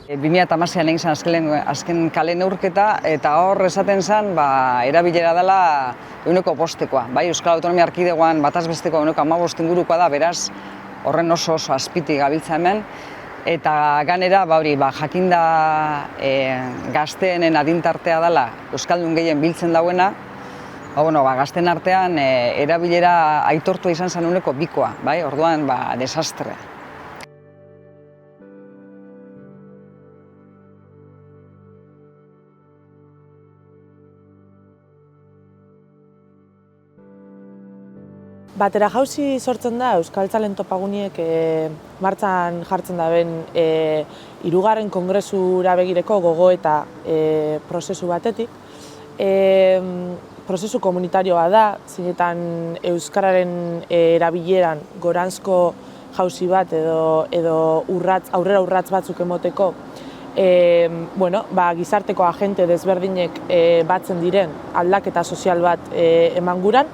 2016an egin zen azken kale neurketa, eta hor esaten zen erabilera dela 5%. Bai, Euskal Autonomia Erkidegoan bataz besteko 15 ingurukoa da, beraz horren oso azpitik gabiltza hemen. Eta ganera, jakinda gazteenen adintartea dela Euskaldun gehien biltzen dauena, gazteen artean erabilera aitortua izan zen 2%, bai, orduan desastre. Batera jauzi sortzen da Euskaltzalen topaguniek martxan jartzen daben 3. kongresura begireko gogoeta prozesu batetik. Prozesu komunitarioa da, zinetan Euskararen erabileran goranzko jauzi bat edo aurrera urrats batzuk emoteko gizarteko agente desberdinek batzen diren aldaketa sozial bat eman guran,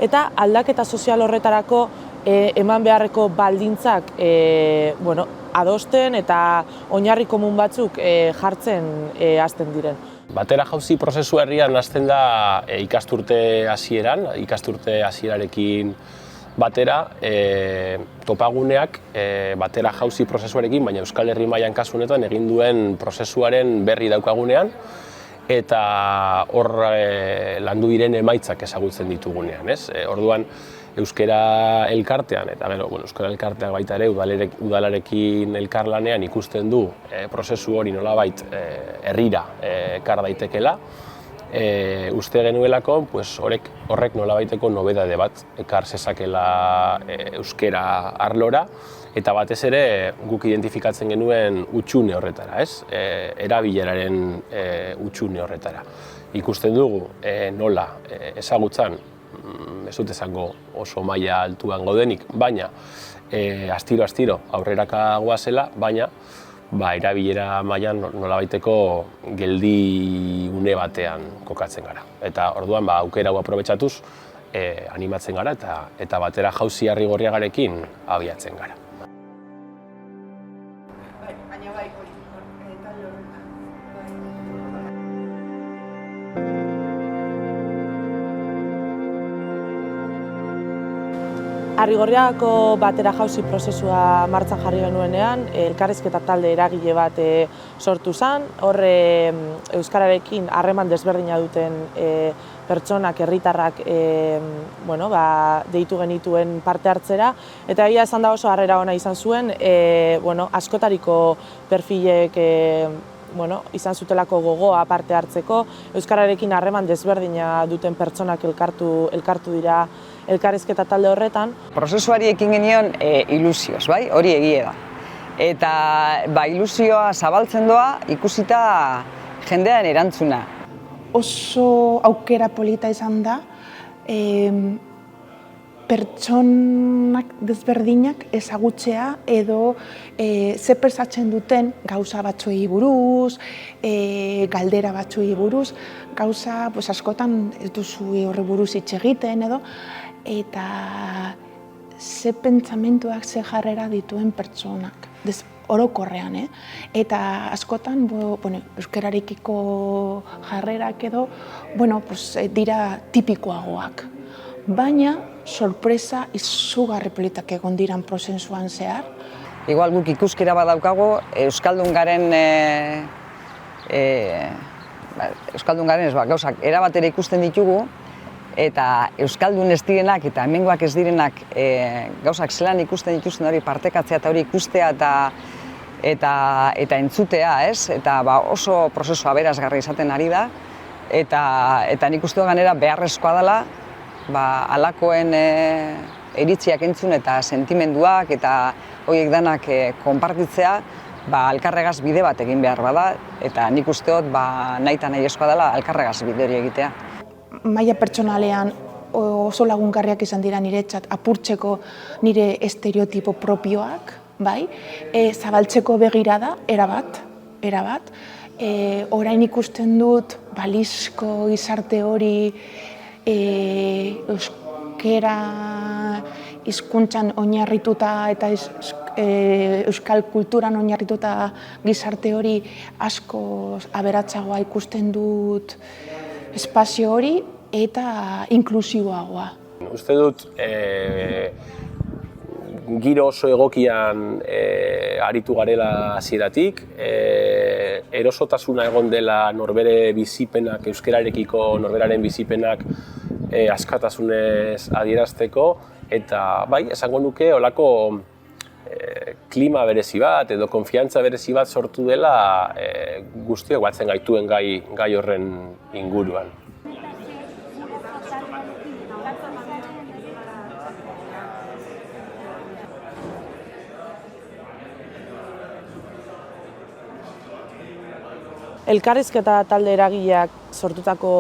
eta aldaketa sozial horretarako eman beharreko baldintzak adosten eta oinarri komun batzuk jartzen hasten diren. Batera jauzi prozesua herrian hasten da ikasturte hasierarekin batera, topaguneak batera jauzi prozesuarekin, baina Euskal Herri mailan kasu honetan egin duen prozesuaren berri daukagunean, eta hor landu diren emaitzak ezagutzen ditugunean. Orduan, Euskara elkartean, eta Euskara elkarteak baita ere udalarekin elkarlanean ikusten du prozesu hori nolabait herrira ekar daitekela. Uste genuelako horrek nolabaiteko nobedade bat ekar zezakela euskara arlora, eta batez ere guk identifikatzen genuen hutsune horretara, erabileraren hutsune horretara. Ikusten dugu nola ezagutzan, ez dut esango oso maila altuan gaudenik, baina astiro aurreraka goazela, baina erabilera mailan nolabaiteko geldi une batean kokatzen gara. Eta orduan aukera hau aprobetxatuz animatzen gara eta batera jauzi Arrigorriagarekin abiatzen gara. Arrigorriagako batera jauzi prozesua martxan jarri genuenean, elkarrizketa talde eragile bat sortu zen. Hor euskararekin harreman desberdina duten pertsonak, herritarrak deitu genituen parte hartzera, eta egia esan da oso harrera ona izan zuen, askotariko perfilek izan zutelako gogoa parte hartzeko, euskararekin harreman desberdina duten pertsonak elkartu dira elkarrizketa talde horretan. Prozesuari ekin genion ilusioz, bai, hori egie da. Eta ilusioa zabaltzen doa ikusita jendean erantzuna. Oso aukera polita izan da, pertsonak desberdinak ezagutzea edo ze pentsatzen duten gauza batzuei buruz, galdera batzuei buruz, gauza askotan ez duzu horri buruz hitz egiten edo, eta ze pentsamentuak, ze jarrera dituen pertsonak, orokorrean, eta askotan euskararekiko jarrerak edo dira tipikoagoak. Baina, sorpresa izugarri politak egon diran prozesuan zehar. Igual guk ikuskera bat daukago, Euskaldun garen gauzak erabatera ikusten ditugu, eta Euskaldun ez direnak eta hemengoak ez direnak gauzak zelan ikusten dituzten hori partekatzea eta hori ikustea eta entzutea, eta oso prozesu aberasgarri izaten ari da, eta nik uste ganera beharrezkoa dela, halakoen iritziak entzun eta sentimenduak eta horiek danak konpartitzea, elkarregaz bide bat egin behar bada, eta nik usteot nahi eta nahi eskoa dela elkarregaz bide hori egitea. Maila pertsonalean oso lagungarriak izan dira niretzat apurtzeko nire estereotipo propioak, zabaltzeko begirada, erabat. Orain ikusten dut balizko gizarte hori euskera hizkuntzan oinarrituta eta euskal kulturan oinarrituta gizarte hori asko aberatsagoa ikusten dut espazio hori eta inklusiboagoa. Uste dut, giro oso egokian aritu garela hasieratik, erosotasuna egon dela norbere bizipenak, euskararekiko norberaren bizipenak askatasunez adierazteko, eta bai, esango nuke olako klima berezi bat edo konfiantza berezi bat sortu dela guztiok batzen gaituen gai horren inguruan. Elkarrizketa talde eragileak sortutako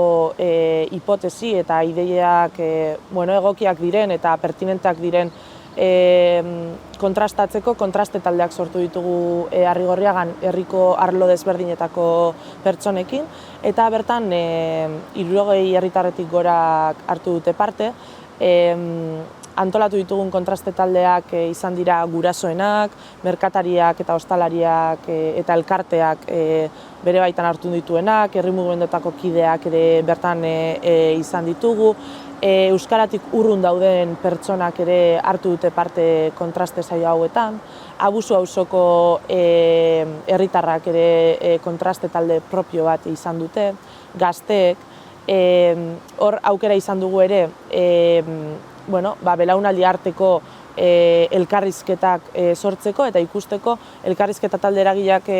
hipotesi eta ideiak egokiak diren eta pertinenteak diren kontrastatzeko kontraste taldeak sortu ditugu Arrigorriagan herriko arlo desberdinetako pertsonekin, eta bertan 60 herritarretik gora hartu dute parte. Antolatu ditugun kontraste taldeak izan dira gurasoenak, merkatariak eta ostalariak eta elkarteak bere baitan hartu dituenak, herri mugimendutako kideak ere bertan izan ditugu. Euskaratik urrun dauden pertsonak ere hartu dute parte kontraste saio hauetan. Abusu auzoko herritarrak ere kontraste talde propio bat izan dute, gazteek. Hor aukera izan dugu ere belaunaldi arteko elkarrizketak sortzeko eta ikusteko elkarrizketa talde eragileak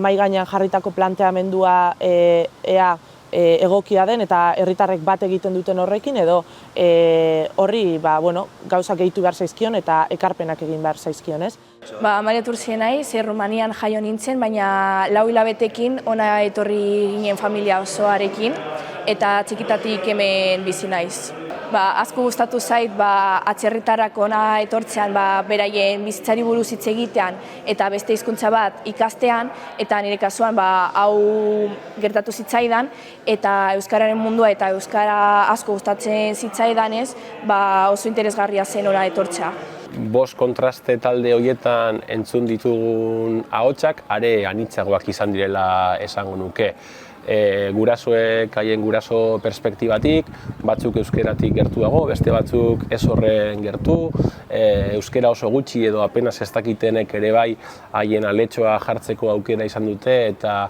mahai gainean jarritako planteamendua ea egokia den eta herritarrek bat egiten duten horrekin edo horri gauzak gehitu behar zaizkion eta ekarpenak egin behar zaizkion, ez? Maria Turzien naiz, Rumanian jaio nintzen, baina 4 hilabetekin hona etorri ginen familia osoarekin eta txikitatik hemen bizi naiz. Asko gustatu zait atzerritarrak hona etortzean beraien bizitzari buruz hitz egitean eta beste hizkuntza bat ikastean, eta nire kasuan hau gertatu zitzaidan eta euskararen mundua eta euskara asko gustatzen zitzaidanez oso interesgarria zen hona etortzea. 5 kontraste talde horietan entzun ditugun ahotsak are anitzagoak izan direla esango nuke. Gurasoek haien guraso perspektibatik, batzuk euskeratik gertuago, beste batzuk ez horren gertu, euskera oso gutxi edo apenas ez dakitenek ere bai haien aletxoa jartzeko aukera izan dute, eta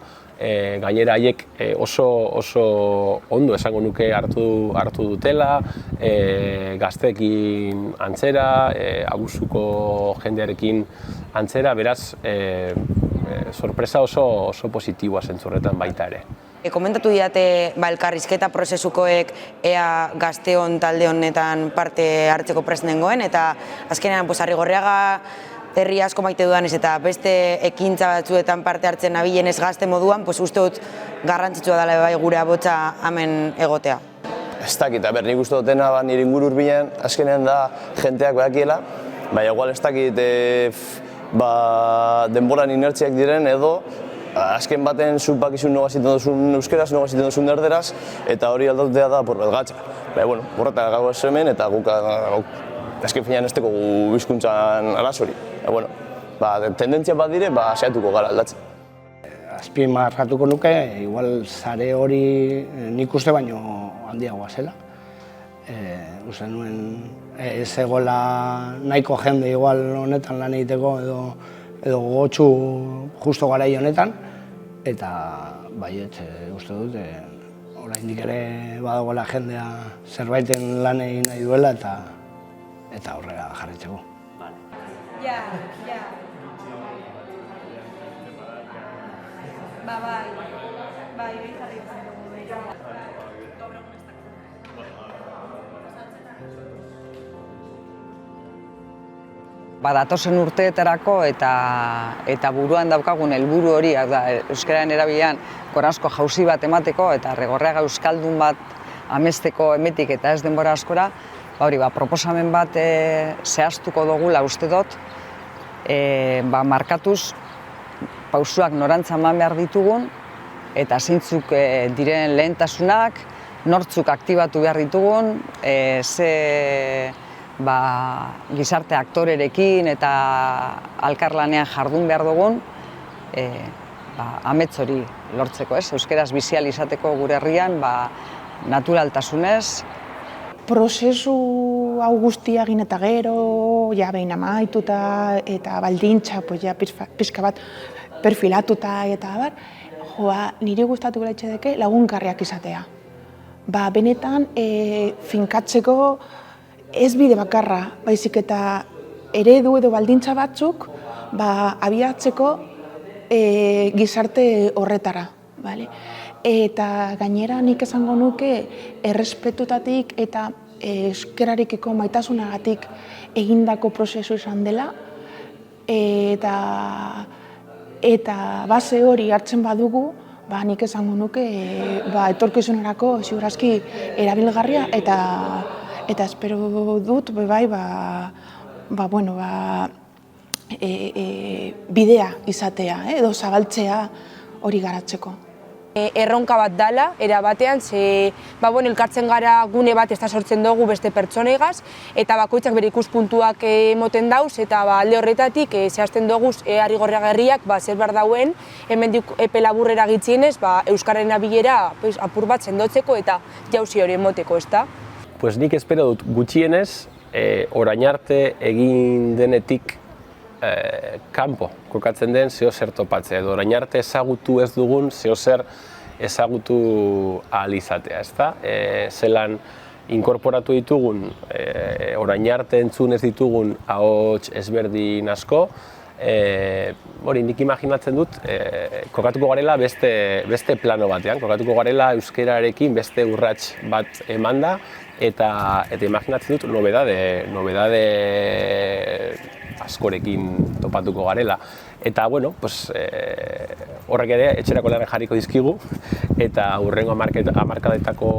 gainera haiek oso ondo esango nuke hartu dutela, gazteekin antzera, abusuko jendearekin antzera, beraz sorpresa oso positiboa zentzurretan baita ere. Komentatu diate elkarrizketa prozesukoek ea gazteon talde honetan parte hartzeko prest nengoen, eta azkenean Arrigorriaga herri asko maite dudanez eta beste ekintza batzuetan parte hartzen nabilenez gazte moduan, uste dut garrantzitsua dela bai gure abotsa hemen egotea. Ez dakit, nik uste dutena nire inguru hurbilean azkenean da jenteak badakiela, baina igual ez dakit denboran inertziak diren edo azken baten zuk bakizun noga ziten duzun euskeraz, noga ziten duzun erderaz, eta hori aldatzea da porbet gatza. Horretak gau ez hemen eta guk azken finean ez teko hizkuntzan arazori. Tendentzia bat dire, saiatuko gara aldatzen. Azpimarratuko nuke, igual sare hori nik uste baino handiagoa zela. Uste nuen ez egola nahiko jende igual honetan lan egiteko edo gogotsu justo garai honetan, eta baiet uste dut oraindik ere badagoela jendea zerbaiten lan egin nahi duela eta aurrera jarraitzeko. Datozen urteetarako eta buruan daukagun helburu hori, euskararen erabilean goranzko jauzi bat emateko eta Arrigorriaga euskaldun bat amesteko emetik eta ez denbora askora, proposamen bat zehaztuko dugula uste dut, markatuz pausuak norantza eman behar ditugun eta zeintzuk diren lehentasunak, nortzuk aktibatu behar ditugun, ze gizarte aktorerekin eta alkarlanean jardun behar dugun, amets hori lortzeko, euskeraz bizi ahal izateko gure herrian, naturaltasunez. Prozesu hau guztia egin eta gero, behin amaituta eta baldintza, pixka bat perfilatuta eta abar, niri gustatu gure etxedeke lagungarriak izatea. Benetan, finkatzeko ez bide bakarra, baizik eta eredu edo baldintza batzuk abiatzeko gizarte horretara. Eta gainera nik esango nuke errespetutatik eta euskararekiko maitasunagatik egindako prozesu izan dela, eta base hori hartzen badugu, nik esango nuke etorkizunerako ziurazki erabilgarria eta espero dut bidea izatea edo zabaltzea hori garatzeko. Erronka bat dala, era batean, elkartzen gara gune bat ez da sortzen dugu beste pertsonaigaz, eta bakoitzak bere ikuspuntuak emoten dauz, eta alde horretatik zehazten dugu Arrigorriaga herriak zer behar dauen, hemendik epe laburrera gitzienez, euskararen abilera apur bat sendotzeko eta jauzi hori emoteko, ezta? Pues nik espero dut gutxienez, orain arte egin denetik kanpo kokatzen den zeozer topatzea, edo orain arte ezagutu ez dugun zeozer ezagutu ahal izatea, ezta? Zelan inkorporatu ditugun, orain arte entzun ez ditugun ahots ezberdin asko, nik imaginatzen dut kokatuko garela beste plano batean, kokatuko garela euskararekin beste urrats bat emanda, eta imaginatzen dut nobedade askorekin topatuko garela. Eta, horrek ere, etxerako lanak jarriko dizkigu, eta hurrengo hamarkadetako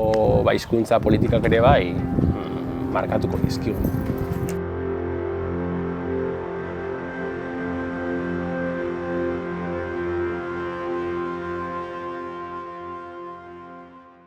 hizkuntza politikak ere markatuko dizkigu.